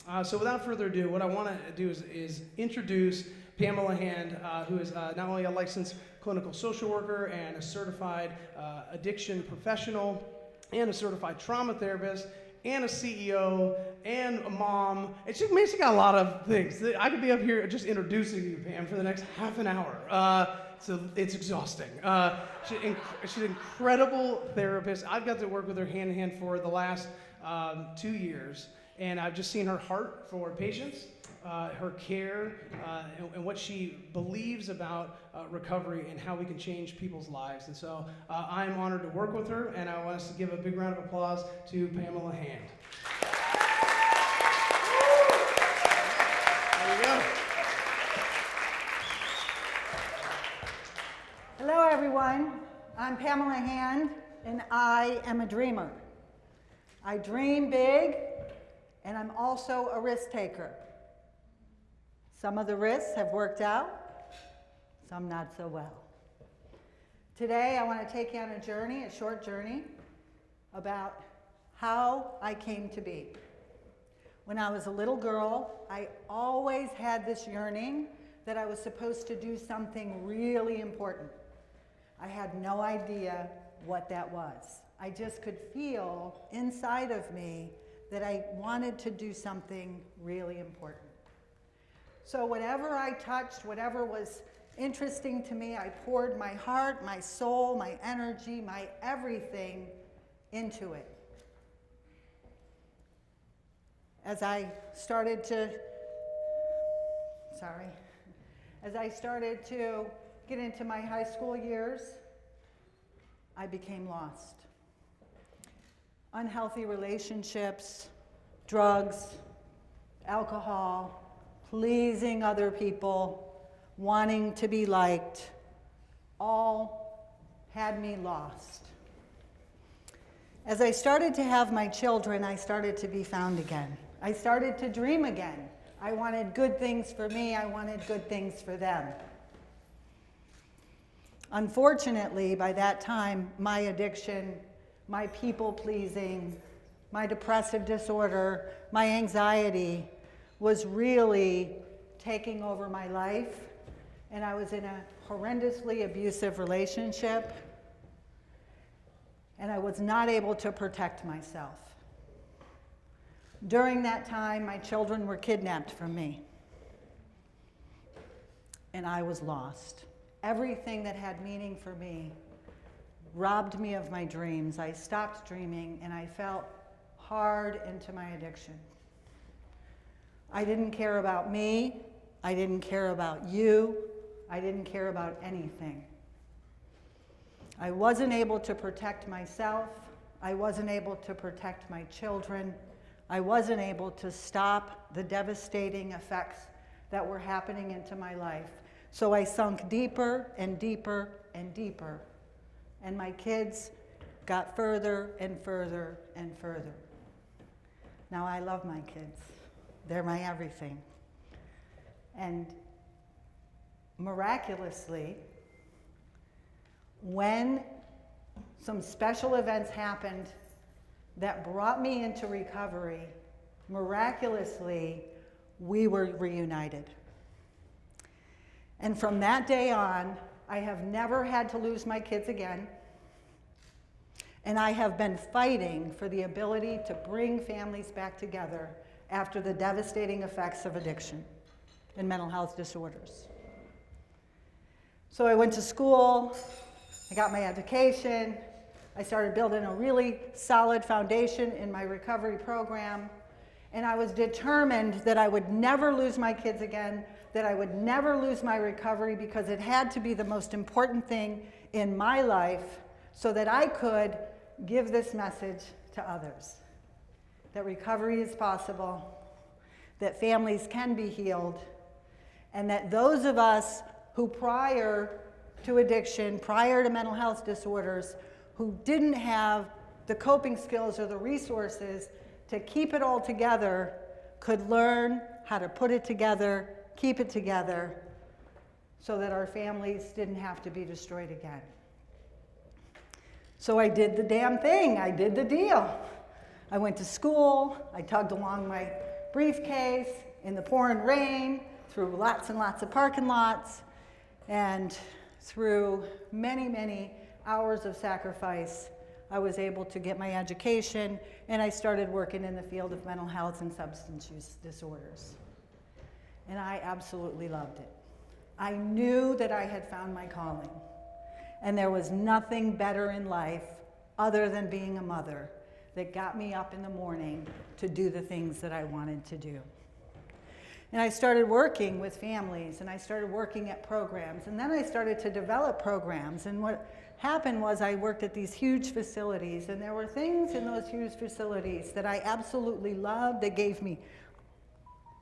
So without further ado, what I want to do is introduce Pamela Hand, who is not only a licensed clinical social worker and a certified addiction professional and a certified trauma therapist and a CEO and a mom. And she's basically got a lot of things. I could be up here just introducing you, Pam, for the next half an hour. So it's exhausting. She's an incredible therapist. I've got to work with her hand in hand for the last 2 years. And I've just seen her heart for patients, her care, and what she believes about recovery and how we can change people's lives. And so I'm honored to work with her, and I want us to give a big round of applause to Pamela Hand. There you go. Hello, everyone. I'm Pamela Hand, and I am a dreamer. I dream big, and I'm also a risk taker. Some of the risks have worked out, some not so well. Today, I want to take you on a journey, a short journey, about how I came to be. When I was a little girl, I always had this yearning that I was supposed to do something really important. I had no idea what that was. I just could feel inside of me that I wanted to do something really important. So whatever I touched, whatever was interesting to me, I poured my heart, my soul, my energy, my everything into it. As I started to get into my high school years, I became lost. Unhealthy relationships, drugs, alcohol, pleasing other people, wanting to be liked, all had me lost. As I started to have my children, I started to be found again. I started to dream again. I wanted good things for me. I wanted good things for them. Unfortunately, by that time, my addiction, my people-pleasing, my depressive disorder, my anxiety was really taking over my life, and I was in a horrendously abusive relationship, and I was not able to protect myself. During that time, my children were kidnapped from me, and I was lost. Everything that had meaning for me robbed me of my dreams. I stopped dreaming, and I fell hard into my addiction. I didn't care about me. I didn't care about you. I didn't care about anything. I wasn't able to protect myself. I wasn't able to protect my children. I wasn't able to stop the devastating effects that were happening into my life. So I sunk deeper and deeper and deeper. And my kids got further and further and further. Now I love my kids. They're my everything. And miraculously, when some special events happened that brought me into recovery, miraculously, we were reunited. And from that day on, I have never had to lose my kids again. And I have been fighting for the ability to bring families back together after the devastating effects of addiction and mental health disorders. So I went to school, I got my education, I started building a really solid foundation in my recovery program, and I was determined that I would never lose my kids again, that I would never lose my recovery, because it had to be the most important thing in my life so that I could give this message to others. That recovery is possible, that families can be healed, and that those of us who prior to addiction, prior to mental health disorders, who didn't have the coping skills or the resources to keep it all together, could learn how to put it together, keep it together, so that our families didn't have to be destroyed again. So I did the damn thing. I did the deal. I went to school. I tugged along my briefcase in the pouring rain, through lots and lots of parking lots, and through many, many hours of sacrifice, I was able to get my education, and I started working in the field of mental health and substance use disorders. And I absolutely loved it. I knew that I had found my calling, and there was nothing better in life other than being a mother that got me up in the morning to do the things that I wanted to do. And I started working with families, and I started working at programs, and then I started to develop programs. And what happened was I worked at these huge facilities, and there were things in those huge facilities that I absolutely loved. They gave me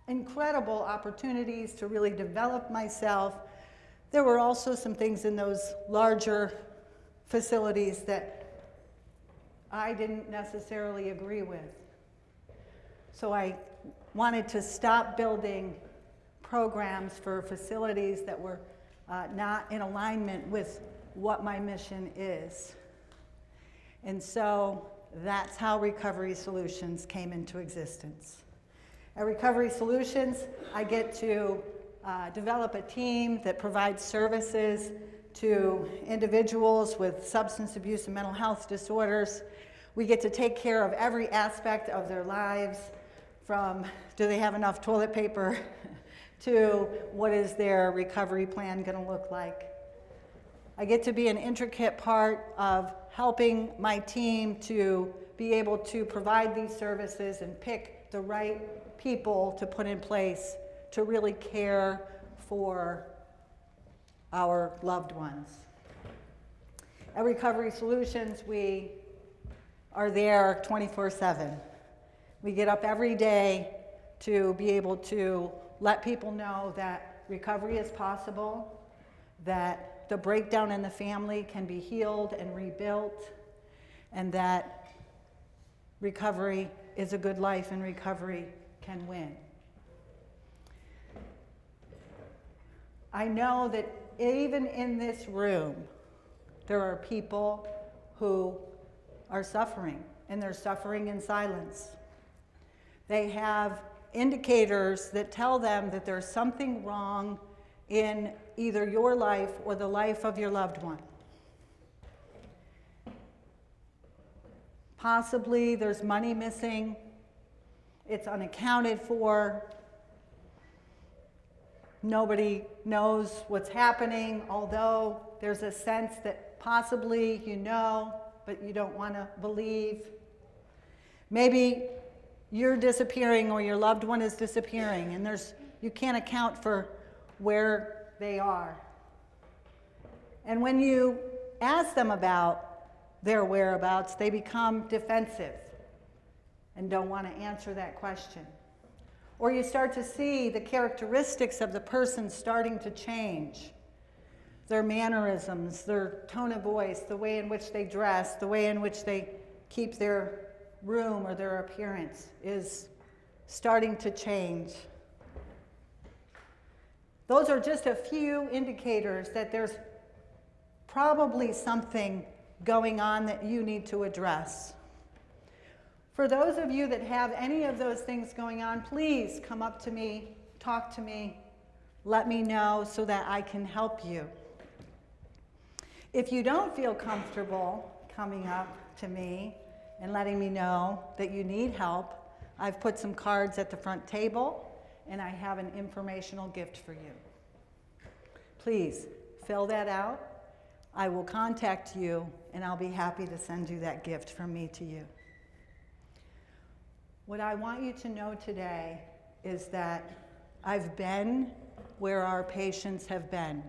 incredible opportunities to really develop myself. There were also some things in those larger facilities that I didn't necessarily agree with. So I wanted to stop building programs for facilities that were not in alignment with what my mission is. And so that's how Recovery Solutions came into existence. At Recovery Solutions, I get to develop a team that provides services to individuals with substance abuse and mental health disorders. We get to take care of every aspect of their lives, from do they have enough toilet paper to what is their recovery plan going to look like. I get to be an intricate part of helping my team to be able to provide these services and pick the right people to put in place to really care for our loved ones. At Recovery Solutions, we are there 24/7. We get up every day to be able to let people know that recovery is possible, that the breakdown in the family can be healed and rebuilt, and that recovery is a good life and recovery can win. I know that even in this room, there are people who are suffering, and they're suffering in silence. They have indicators that tell them that there's something wrong in either your life or the life of your loved one. Possibly there's money missing, it's unaccounted for, nobody knows what's happening, although there's a sense that possibly you know, but you don't want to believe. Maybe you're disappearing or your loved one is disappearing, and you can't account for where they are. And when you ask them about their whereabouts, they become defensive and don't want to answer that question. Or you start to see the characteristics of the person starting to change. Their mannerisms, their tone of voice, the way in which they dress, the way in which they keep their room or their appearance is starting to change. Those are just a few indicators that there's probably something going on that you need to address. For those of you that have any of those things going on, please come up to me, talk to me, let me know so that I can help you. If you don't feel comfortable coming up to me and letting me know that you need help, I've put some cards at the front table, and I have an informational gift for you. Please fill that out. I will contact you, and I'll be happy to send you that gift from me to you. What I want you to know today is that I've been where our patients have been.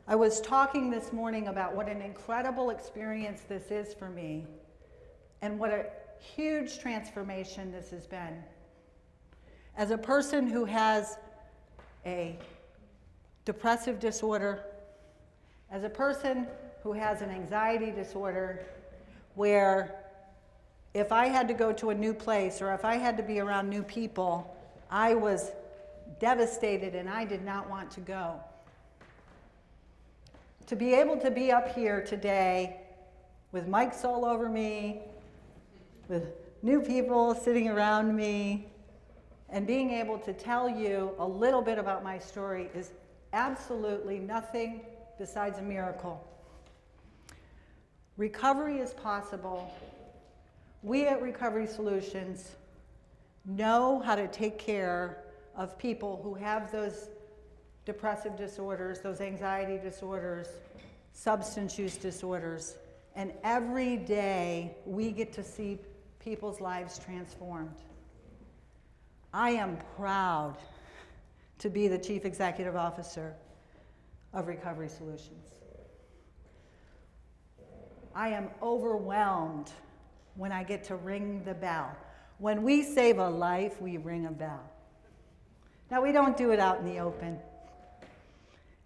I was talking this morning about what an incredible experience this is for me, and what a huge transformation this has been. As a person who has a depressive disorder, as a person who has an anxiety disorder, where if I had to go to a new place or if I had to be around new people, I was devastated and I did not want to go. To be able to be up here today with mics all over me, with new people sitting around me, and being able to tell you a little bit about my story is absolutely nothing besides a miracle. Recovery is possible. We at Recovery Solutions know how to take care of people who have those depressive disorders, those anxiety disorders, substance use disorders, and every day we get to see people's lives transformed. I am proud to be the Chief Executive Officer of Recovery Solutions. I am overwhelmed when I get to ring the bell. When we save a life, we ring a bell. Now, we don't do it out in the open.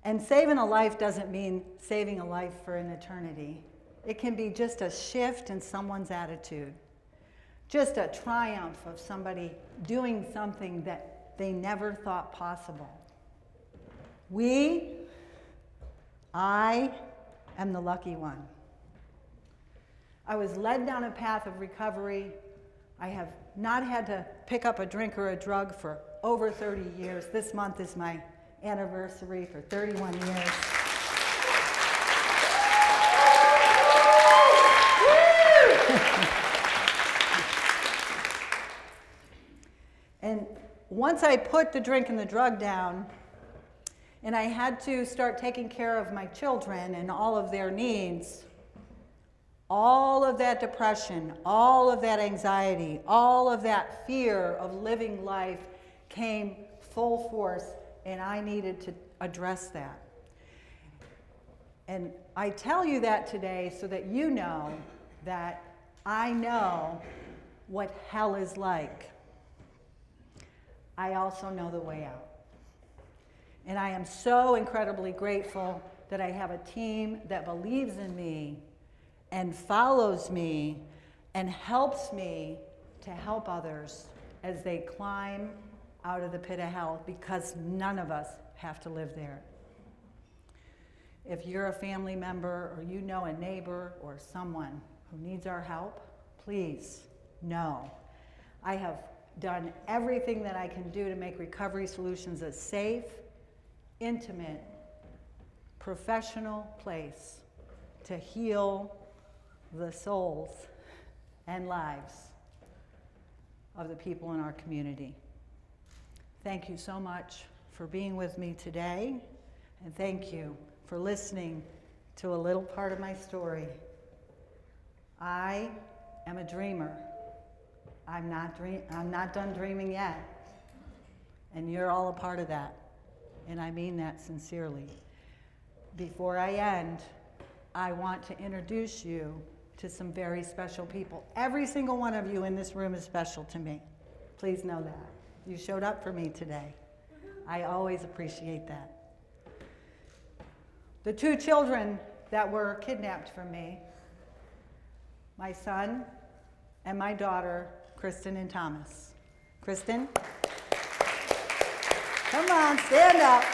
And saving a life doesn't mean saving a life for an eternity. It can be just a shift in someone's attitude, just a triumph of somebody doing something that they never thought possible. I am the lucky one. I was led down a path of recovery. I have not had to pick up a drink or a drug for over 30 years. This month is my anniversary for 31 years. And once I put the drink and the drug down, and I had to start taking care of my children and all of their needs, all of that depression, all of that anxiety, all of that fear of living life came full force, and I needed to address that. And I tell you that today so that you know that I know what hell is like. I also know the way out. And I am so incredibly grateful that I have a team that believes in me and follows me and helps me to help others as they climb out of the pit of hell, because none of us have to live there. If you're a family member or you know a neighbor or someone who needs our help, please know I have done everything that I can do to make Recovery Solutions a safe, intimate, professional place to heal the souls and lives of the people in our community. Thank you so much for being with me today, and thank you for listening to a little part of my story. I am a dreamer. I'm not done dreaming yet, and you're all a part of that, and I mean that sincerely. Before I end, I want to introduce you to some very special people. Every single one of you in this room is special to me. Please know that. You showed up for me today. I always appreciate that. The two children that were kidnapped from me, my son and my daughter, Kristen and Thomas. Kristen? Come on, stand up.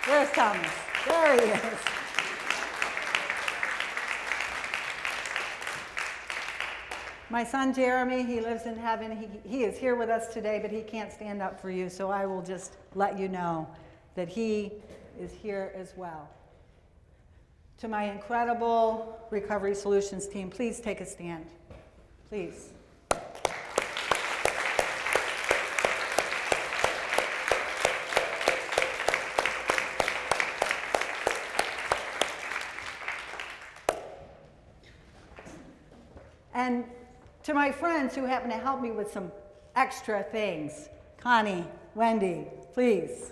Where's Thomas? There he is. My son Jeremy, he lives in heaven. He is here with us today, but he can't stand up for you, so I will just let you know that he is here as well. To my incredible Recovery Solutions team, please take a stand. Please. And to my friends who happen to help me with some extra things, Connie, Wendy, please.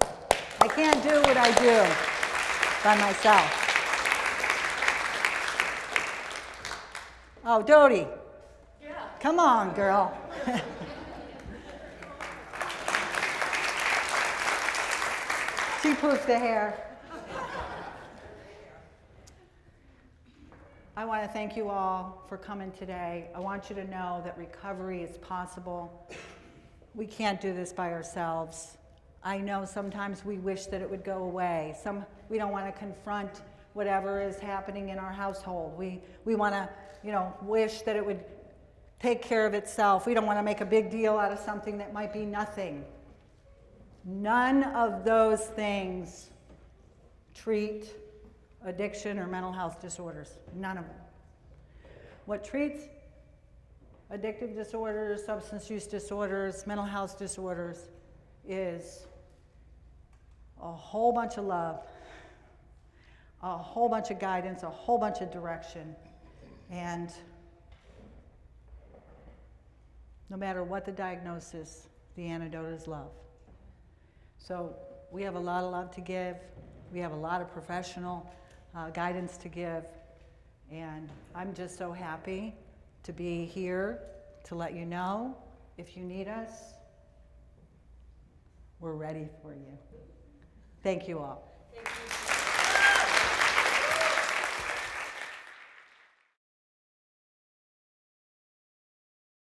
I can't do what I do by myself. Oh, Dodie. Yeah. Come on, girl. She poofed the hair. I want to thank you all for coming today. I want you to know that recovery is possible. We can't do this by ourselves. I know sometimes we wish that it would go away. We don't want to confront whatever is happening in our household. We want to, wish that it would take care of itself. We don't want to make a big deal out of something that might be nothing. None of those things treat addiction or mental health disorders. None of them. What treats addictive disorders, substance use disorders, mental health disorders is a whole bunch of love, a whole bunch of guidance, a whole bunch of direction. And no matter what the diagnosis, the antidote is love. So we have a lot of love to give. We have a lot of professional guidance to give. And I'm just so happy to be here to let you know if you need us, we're ready for you. Thank you all. Thank you.